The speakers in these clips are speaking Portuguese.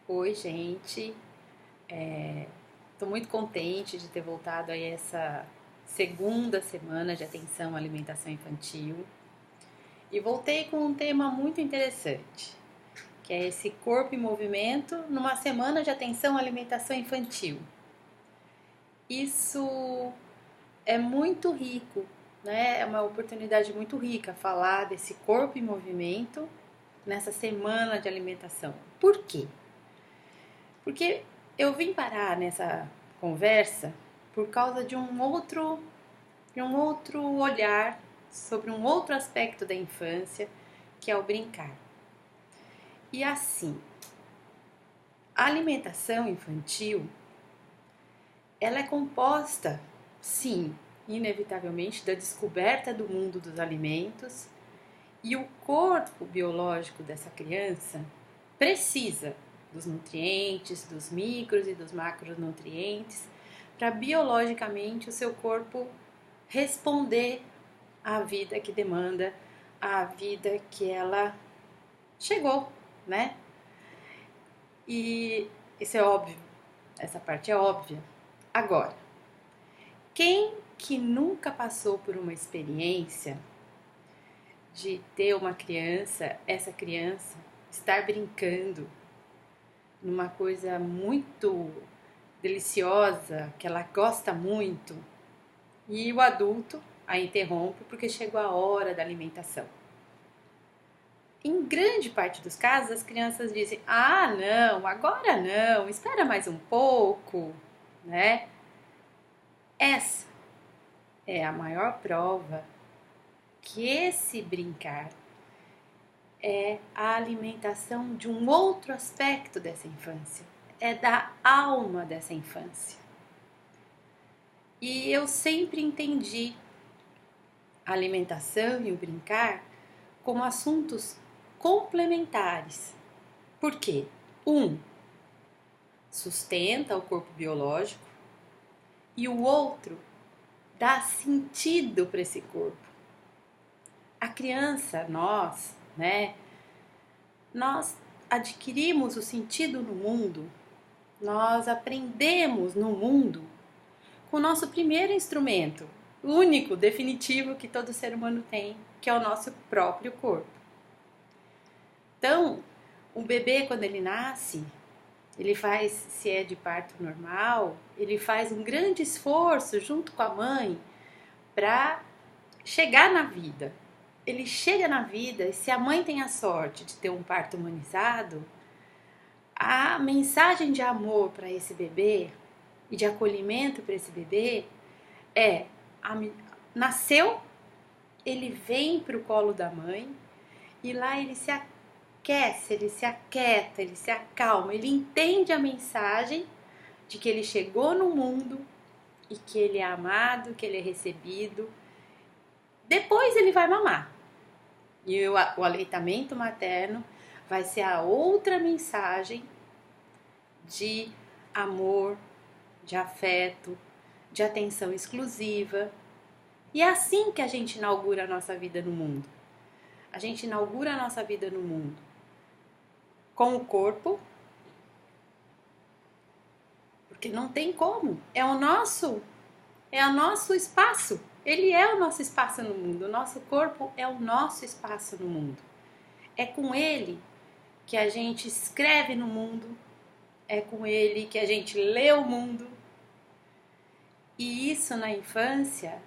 Oi, gente. Estou muito contente de ter voltado a essa segunda semana de atenção à alimentação infantil e voltei com um tema muito interessante, que é esse corpo em movimento numa semana de atenção à alimentação infantil. Isso é muito rico, né? É uma oportunidade muito rica falar desse corpo em movimento nessa semana de alimentação. Por quê? Porque eu vim parar nessa conversa por causa de um outro olhar sobre um outro aspecto da infância, que é o brincar. E assim, a alimentação infantil, ela é composta, sim, inevitavelmente, da descoberta do mundo dos alimentos, e o corpo biológico dessa criança precisa dos nutrientes, dos micros e dos macronutrientes, para biologicamente o seu corpo responder à vida que demanda, à vida que ela chegou, né? E isso é óbvio, essa parte é óbvia. Agora, quem que nunca passou por uma experiência de ter uma criança, essa criança estar brincando numa coisa muito deliciosa, que ela gosta muito, e o adulto a interrompe porque chegou a hora da alimentação? Em grande parte dos casos, as crianças dizem: "Ah, não, agora não, espera mais um pouco", né? Essa é a maior prova que esse brincar é a alimentação de um outro aspecto dessa infância, é da alma dessa infância. E eu sempre entendi a alimentação e o brincar como assuntos complementares. Por quê? Um sustenta o corpo biológico e o outro dá sentido para esse corpo. A criança, nós adquirimos o sentido no mundo, nós aprendemos no mundo com o nosso primeiro instrumento, único, definitivo que todo ser humano tem, que é o nosso próprio corpo. Então, o bebê, quando ele nasce, ele faz, se é de parto normal, ele faz um grande esforço junto com a mãe para chegar na vida. Ele chega na vida e, se a mãe tem a sorte de ter um parto humanizado, a mensagem de amor para esse bebê e de acolhimento para esse bebê é: nasceu, ele vem para o colo da mãe e lá ele se aquece, ele se aquieta, ele se acalma, ele entende a mensagem de que ele chegou no mundo e que ele é amado, que ele é recebido. Depois ele vai mamar. E o aleitamento materno vai ser a outra mensagem de amor, de afeto, de atenção exclusiva. E é assim que a gente inaugura a nossa vida no mundo. A gente inaugura a nossa vida no mundo com o corpo, porque não tem como. É o nosso espaço. Ele é o nosso espaço no mundo. O nosso corpo é o nosso espaço no mundo. É com ele que a gente escreve no mundo. É com ele que a gente lê o mundo. E isso na infância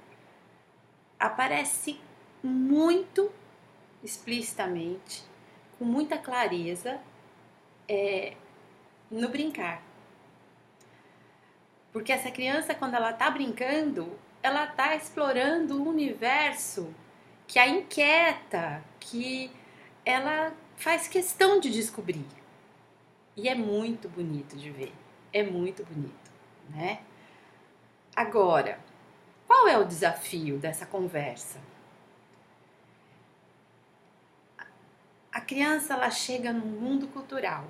aparece muito explicitamente, com muita clareza, no brincar. Porque essa criança, quando ela está brincando, ela está explorando um universo que a inquieta, que ela faz questão de descobrir. E é muito bonito de ver, é muito bonito, né? Agora, qual é o desafio dessa conversa? A criança, ela chega num mundo cultural,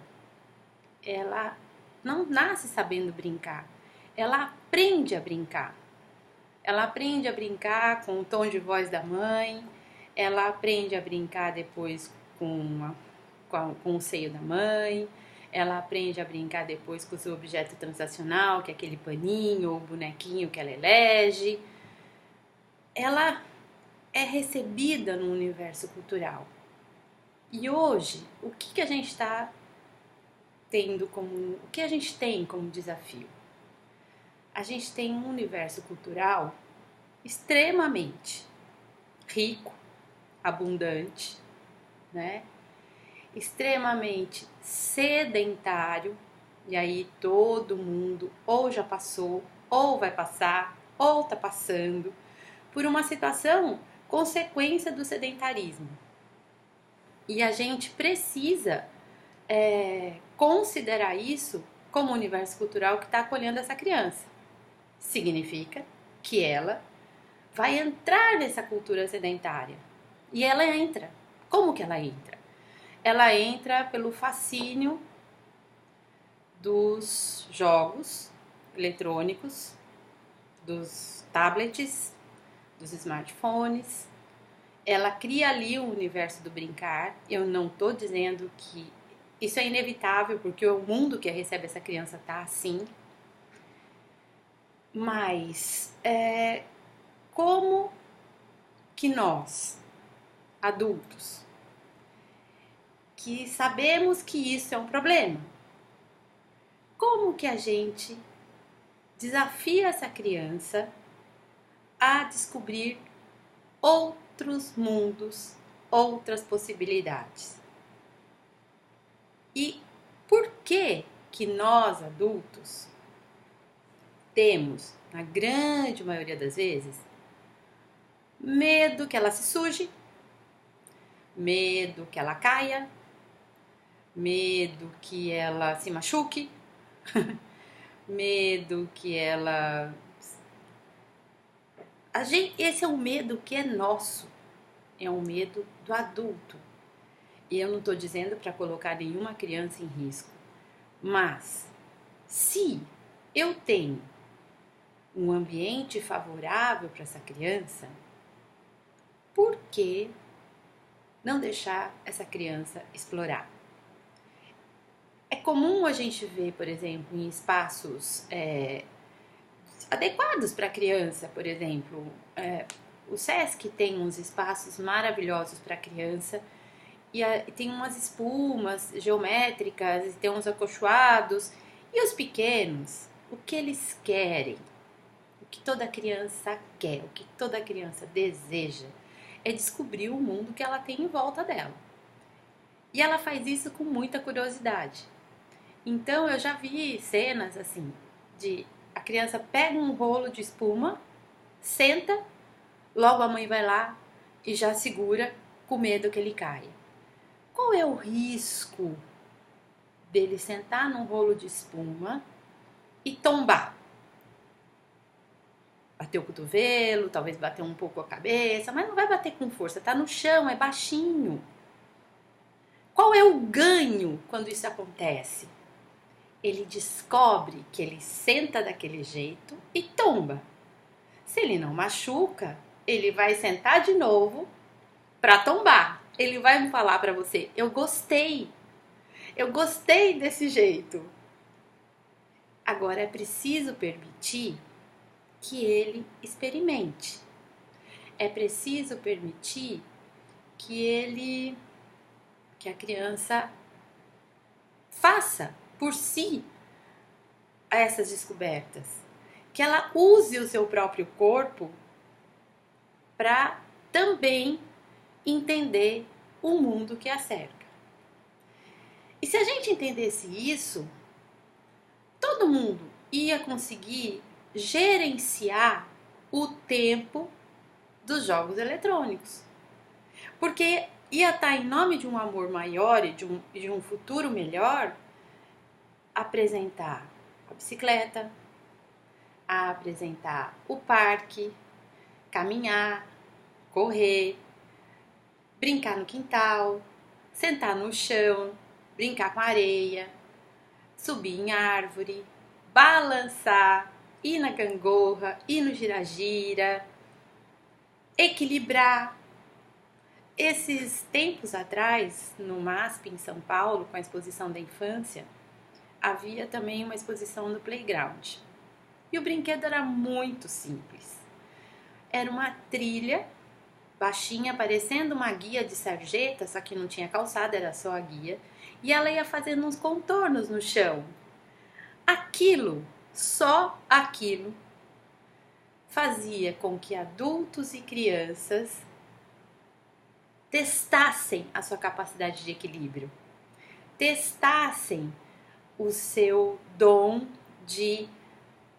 ela não nasce sabendo brincar, ela aprende a brincar. Ela aprende a brincar com o tom de voz da mãe, ela aprende a brincar depois com o seio da mãe, ela aprende a brincar depois com o seu objeto transacional, que é aquele paninho ou bonequinho que ela elege. Ela é recebida no universo cultural. E hoje, o que a gente está tendo como... O que a gente tem como desafio? A gente tem um universo cultural extremamente rico, abundante, né? Extremamente sedentário, e aí todo mundo ou já passou, ou vai passar, ou está passando por uma situação consequência do sedentarismo. E a gente precisa considerar isso como um universo cultural que está acolhendo essa criança. Significa que ela vai entrar nessa cultura sedentária. E ela entra. Como que ela entra? Ela entra pelo fascínio dos jogos eletrônicos, dos tablets, dos smartphones. Ela cria ali o universo do brincar. Eu não estou dizendo que isso é inevitável, porque o mundo que recebe essa criança está assim. Mas como que nós, adultos, que sabemos que isso é um problema, como que a gente desafia essa criança a descobrir outros mundos, outras possibilidades? E por que nós, adultos, temos, na grande maioria das vezes, medo que ela se suje, medo que ela caia, medo que ela se machuque, medo que ela... Esse é um medo que é nosso, é um medo do adulto. E eu não estou dizendo para colocar nenhuma criança em risco, mas se eu tenho um ambiente favorável para essa criança, por que não deixar essa criança explorar? É comum a gente ver, por exemplo, em espaços adequados para a criança, por exemplo, o SESC tem uns espaços maravilhosos para a criança e tem umas espumas geométricas, tem uns acolchoados. E os pequenos, o que eles querem, o que toda criança quer, o que toda criança deseja, é descobrir o mundo que ela tem em volta dela. E ela faz isso com muita curiosidade. Então eu já vi cenas assim, de a criança pega um rolo de espuma, senta, logo a mãe vai lá e já segura com medo que ele caia. Qual é o risco dele sentar num rolo de espuma e tombar? Bater o cotovelo, talvez bater um pouco a cabeça, mas não vai bater com força, tá no chão, é baixinho. Qual é o ganho quando isso acontece? Ele descobre que ele senta daquele jeito e tomba. Se ele não machuca, ele vai sentar de novo para tombar. Ele vai me falar para você, eu gostei desse jeito. Agora é preciso permitir que ele experimente. É preciso permitir que a criança faça por si essas descobertas. Que ela use o seu próprio corpo para também entender o mundo que a cerca. E se a gente entendesse isso, todo mundo ia conseguir gerenciar o tempo dos jogos eletrônicos. Porque ia estar em nome de um amor maior e de um futuro melhor, apresentar a bicicleta, a apresentar o parque, caminhar, correr, brincar no quintal, sentar no chão, brincar com areia, subir em árvore, balançar, ir na gangorra, ir no gira-gira, equilibrar, Esses tempos atrás, no MASP em São Paulo, com a exposição da infância, havia também uma exposição no playground. E o brinquedo era muito simples. Era uma trilha baixinha, parecendo uma guia de sarjeta, só que não tinha calçada, era só a guia. E ela ia fazendo uns contornos no chão. Aquilo, só aquilo, fazia com que adultos e crianças testassem a sua capacidade de equilíbrio, testassem o seu dom de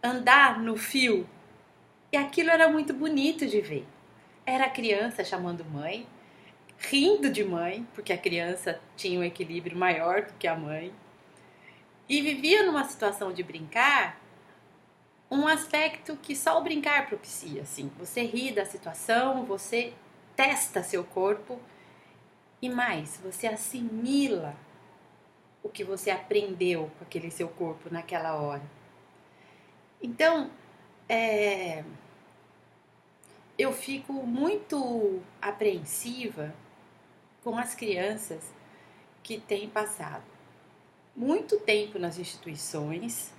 andar no fio. E aquilo era muito bonito de ver. Era a criança chamando mãe, rindo de mãe, porque a criança tinha um equilíbrio maior do que a mãe. E vivia numa situação de brincar, um aspecto que só o brincar propicia, assim. Você ri da situação, você testa seu corpo e mais, você assimila o que você aprendeu com aquele seu corpo naquela hora. Então, eu fico muito apreensiva com as crianças que têm passado muito tempo nas instituições,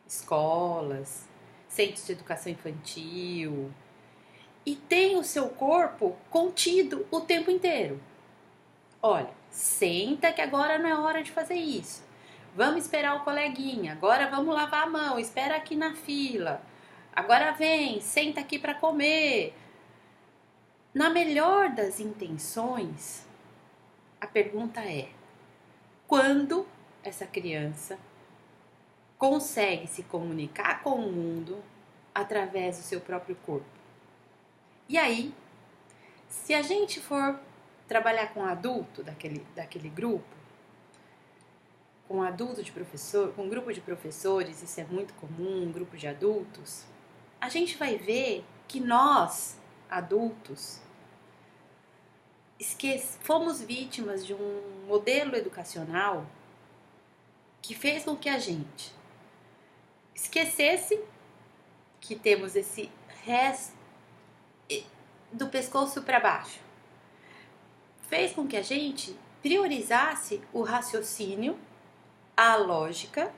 escolas, centros de educação infantil, e tem o seu corpo contido o tempo inteiro. Olha, senta que agora não é hora de fazer isso. Vamos esperar o coleguinha, agora vamos lavar a mão, espera aqui na fila. Agora vem, senta aqui para comer. Na melhor das intenções, a pergunta é: quando essa criança consegue se comunicar com o mundo através do seu próprio corpo? E aí, se a gente for trabalhar com adulto daquele grupo, com adulto de professor, com um grupo de professores, isso é muito comum, um grupo de adultos, a gente vai ver que nós, adultos, fomos vítimas de um modelo educacional que fez com que a gente esquecesse que temos esse resto do pescoço para baixo. Fez com que a gente priorizasse o raciocínio, a lógica,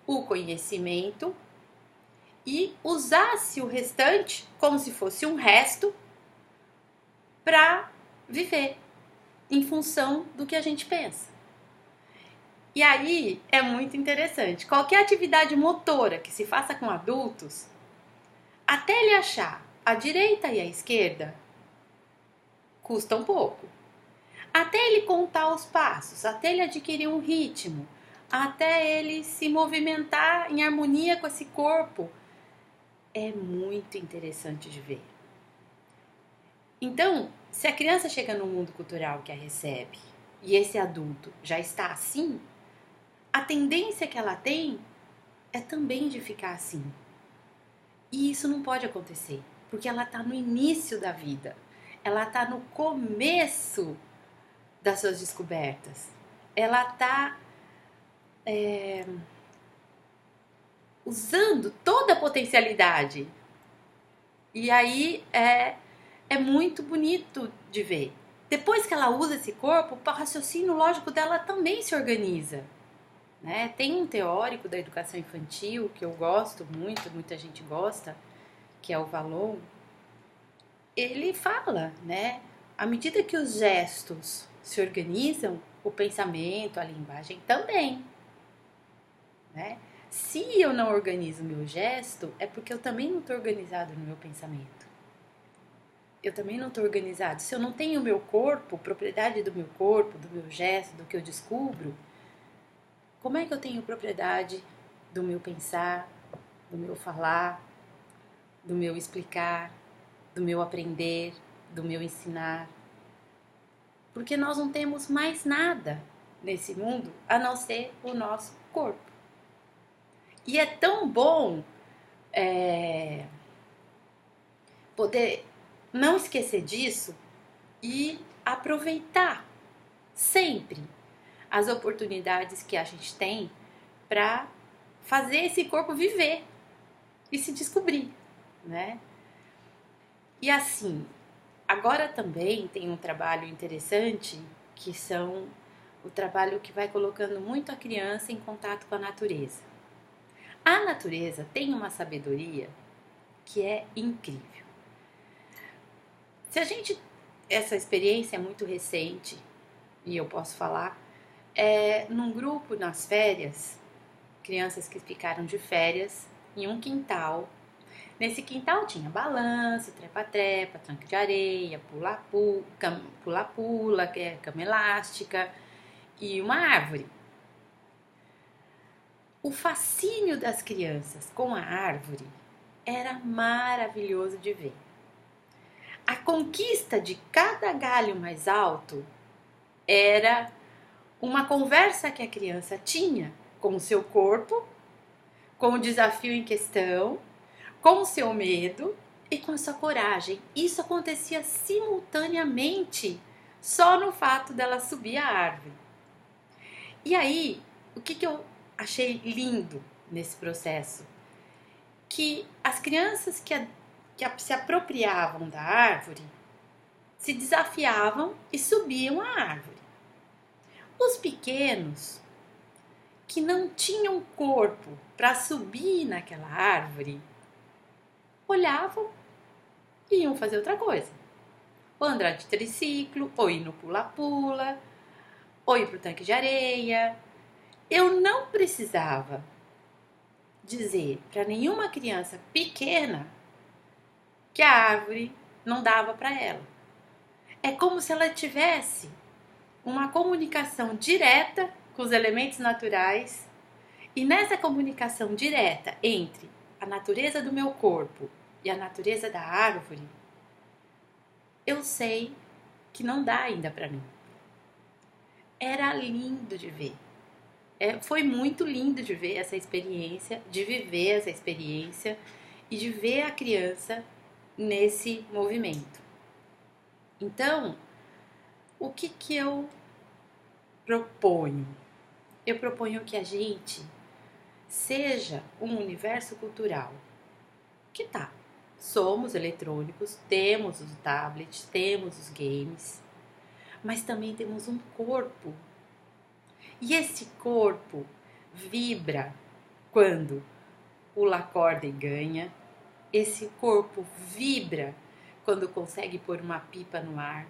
o conhecimento e usasse o restante como se fosse um resto para viver em função do que a gente pensa. E aí é muito interessante. Qualquer atividade motora que se faça com adultos, até ele achar a direita e a esquerda, custa um pouco. Até ele contar os passos, até ele adquirir um ritmo, até ele se movimentar em harmonia com esse corpo, é muito interessante de ver. Então, se a criança chega no mundo cultural que a recebe e esse adulto já está assim, a tendência que ela tem é também de ficar assim. E isso não pode acontecer, porque ela está no início da vida, ela está no começo das suas descobertas, ela está usando toda a potencialidade. E aí é muito bonito de ver. Depois que ela usa esse corpo, o raciocínio lógico dela também se organiza. Né? Tem um teórico da educação infantil que eu gosto muito, muita gente gosta, que é o Vallon. Ele fala, né? À medida que os gestos se organizam, o pensamento, a linguagem também. Né? Se eu não organizo o meu gesto, é porque eu também não estou organizado no meu pensamento. Eu também não estou organizado. Se eu não tenho o meu corpo, propriedade do meu corpo, do meu gesto, do que eu descubro, como é que eu tenho propriedade do meu pensar, do meu falar, do meu explicar, do meu aprender, do meu ensinar? Porque nós não temos mais nada nesse mundo a não ser o nosso corpo. E é tão bom poder não esquecer disso e aproveitar sempre as oportunidades que a gente tem para fazer esse corpo viver e se descobrir, né? E assim, Agora também tem um trabalho interessante, que são o trabalho que vai colocando muito a criança em contato com a natureza. A natureza tem uma sabedoria que é incrível. Se a gente, essa experiência é muito recente, e eu posso falar, num grupo nas férias, crianças que ficaram de férias em um quintal. Nesse quintal tinha balanço, trepa-trepa, tranque de areia, pula-pula, que é cama elástica, e uma árvore. O fascínio das crianças com a árvore era maravilhoso de ver. A conquista de cada galho mais alto era uma conversa que a criança tinha com o seu corpo, com o desafio em questão, com o seu medo e com a sua coragem. Isso acontecia simultaneamente, só no fato dela subir a árvore. E aí, o que eu achei lindo nesse processo? Que as crianças que se apropriavam da árvore se desafiavam e subiam a árvore. Os pequenos, que não tinham corpo para subir naquela árvore, olhavam e iam fazer outra coisa. Ou andar de triciclo, ou ir no pula-pula, ou ir pro tanque de areia. Eu não precisava dizer para nenhuma criança pequena que a árvore não dava para ela. É como se ela tivesse uma comunicação direta com os elementos naturais, e nessa comunicação direta entre a natureza do meu corpo e a natureza da árvore, eu sei que não dá ainda para mim. Era lindo de ver. Foi muito lindo de ver essa experiência, de viver essa experiência e de ver a criança nesse movimento. Então, o que eu proponho? Eu proponho que a gente seja um universo cultural. Que tá, somos eletrônicos, temos os tablets, temos os games, mas também temos um corpo. E esse corpo vibra quando pula a corda e ganha. Esse corpo vibra quando consegue pôr uma pipa no ar.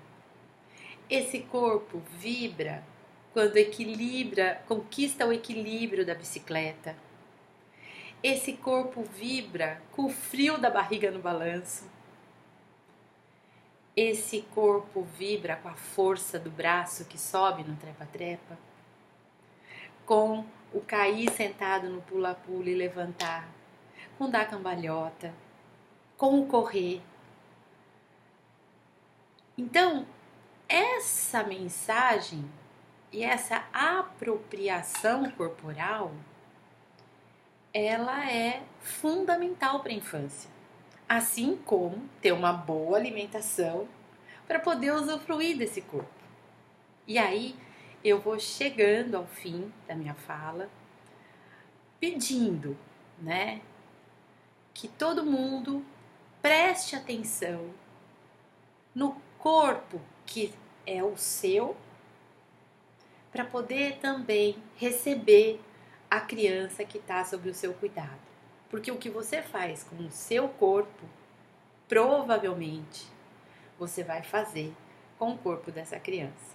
Esse corpo vibra quando conquista o equilíbrio da bicicleta. Esse corpo vibra com o frio da barriga no balanço. Esse corpo vibra com a força do braço que sobe no trepa-trepa. Com o cair sentado no pula-pula e levantar. Com dar cambalhota. Com o correr. Então, essa mensagem e essa apropriação corporal, ela é fundamental para a infância. Assim como ter uma boa alimentação para poder usufruir desse corpo. E aí eu vou chegando ao fim da minha fala, pedindo, né, que todo mundo preste atenção no corpo que é o seu, para poder também receber a criança que está sob o seu cuidado. Porque o que você faz com o seu corpo, provavelmente você vai fazer com o corpo dessa criança.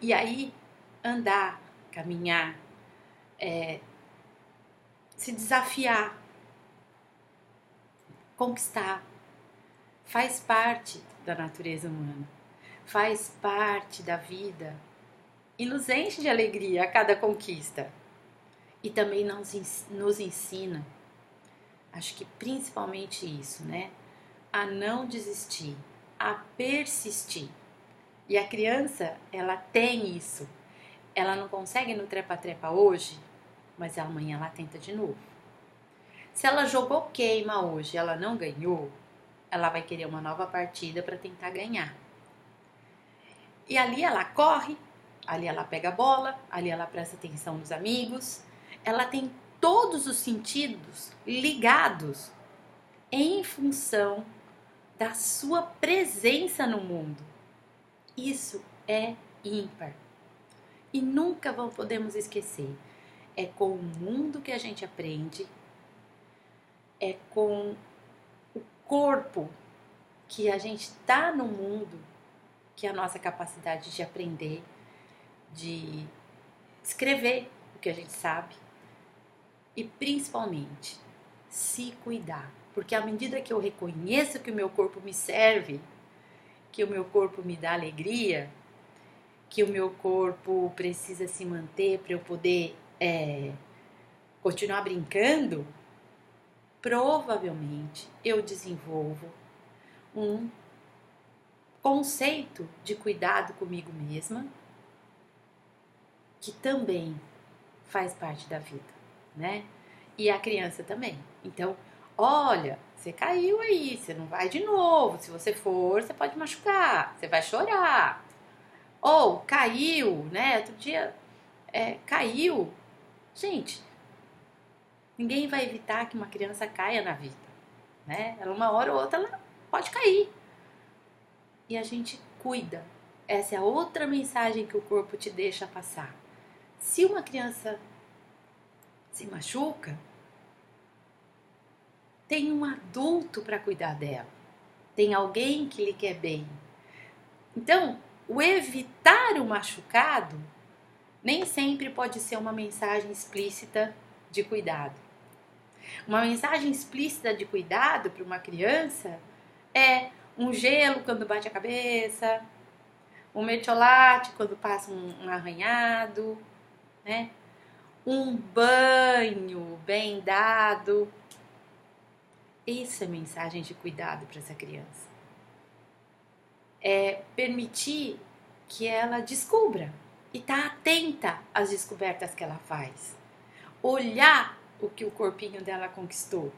E aí, andar, caminhar, se desafiar, conquistar, faz parte da natureza humana, faz parte da vida e nos enche de alegria a cada conquista. E também nos ensina, acho que principalmente isso, né? A não desistir, a persistir. E a criança, ela tem isso. Ela não consegue no trepa-trepa hoje, mas amanhã ela tenta de novo. Se ela jogou queima hoje e ela não ganhou, ela vai querer uma nova partida para tentar ganhar. E ali ela corre, ali ela pega a bola, ali ela presta atenção nos amigos. Ela tem todos os sentidos ligados em função da sua presença no mundo. Isso é ímpar. E nunca podemos esquecer. É com o mundo que a gente aprende, é com o corpo que a gente está no mundo, que é a nossa capacidade de aprender, de escrever o que a gente sabe e principalmente se cuidar. Porque à medida que eu reconheço que o meu corpo me serve, que o meu corpo me dá alegria, que o meu corpo precisa se manter para eu poder continuar brincando, provavelmente eu desenvolvo um conceito de cuidado comigo mesma, que também faz parte da vida, né? E a criança também. Então, olha, você caiu aí, você não vai de novo. Se você for, você pode machucar, você vai chorar. Ou caiu, né? Outro dia caiu. Gente, ninguém vai evitar que uma criança caia na vida, né? Ela, uma hora ou outra ela pode cair. E a gente cuida. Essa é a outra mensagem que o corpo te deixa passar. Se uma criança se machuca, tem um adulto para cuidar dela. Tem alguém que lhe quer bem. Então, o evitar o machucado nem sempre pode ser uma mensagem explícita de cuidado. Uma mensagem explícita de cuidado para uma criança é um gelo quando bate a cabeça, um mertiolate quando passa um arranhado, né? Um banho bem dado. Isso é mensagem de cuidado para essa criança. É permitir que ela descubra e tá atenta às descobertas que ela faz. Olhar o que o corpinho dela conquistou.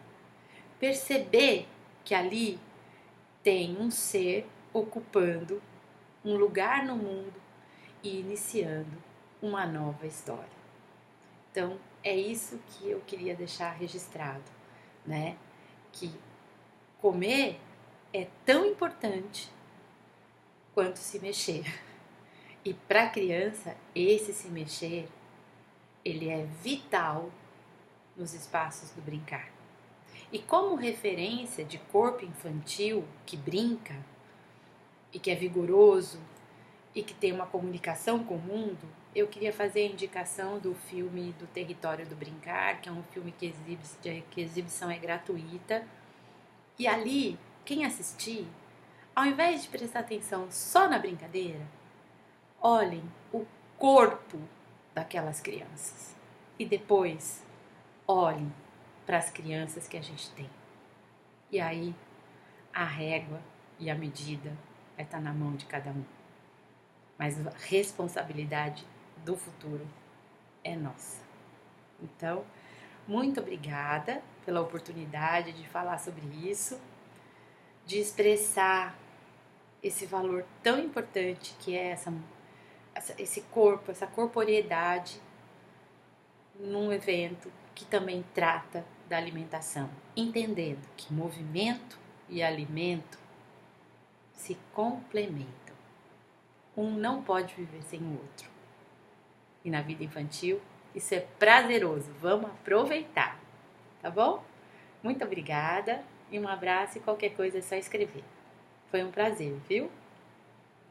Perceber que ali tem um ser ocupando um lugar no mundo e iniciando uma nova história. Então, é isso que eu queria deixar registrado, né? Que comer é tão importante quanto se mexer. E para a criança, esse se mexer, ele é vital nos espaços do brincar. E como referência de corpo infantil que brinca e que é vigoroso e que tem uma comunicação com o mundo, eu queria fazer a indicação do filme do Território do Brincar, que é um filme que a exibição é gratuita. E ali, quem assistir, ao invés de prestar atenção só na brincadeira, olhem o corpo daquelas crianças. E depois, olhem para as crianças que a gente tem. E aí, a régua e a medida vai estar na mão de cada um. Mas a responsabilidade do futuro é nossa. Então, muito obrigada pela oportunidade de falar sobre isso, de expressar esse valor tão importante que é esse corpo, essa corporeidade num evento que também trata da alimentação, entendendo que movimento e alimento se complementam. Um não pode viver sem o outro. E na vida infantil, isso é prazeroso. Vamos aproveitar, tá bom? Muito obrigada e um abraço, e qualquer coisa é só escrever. Foi um prazer, viu?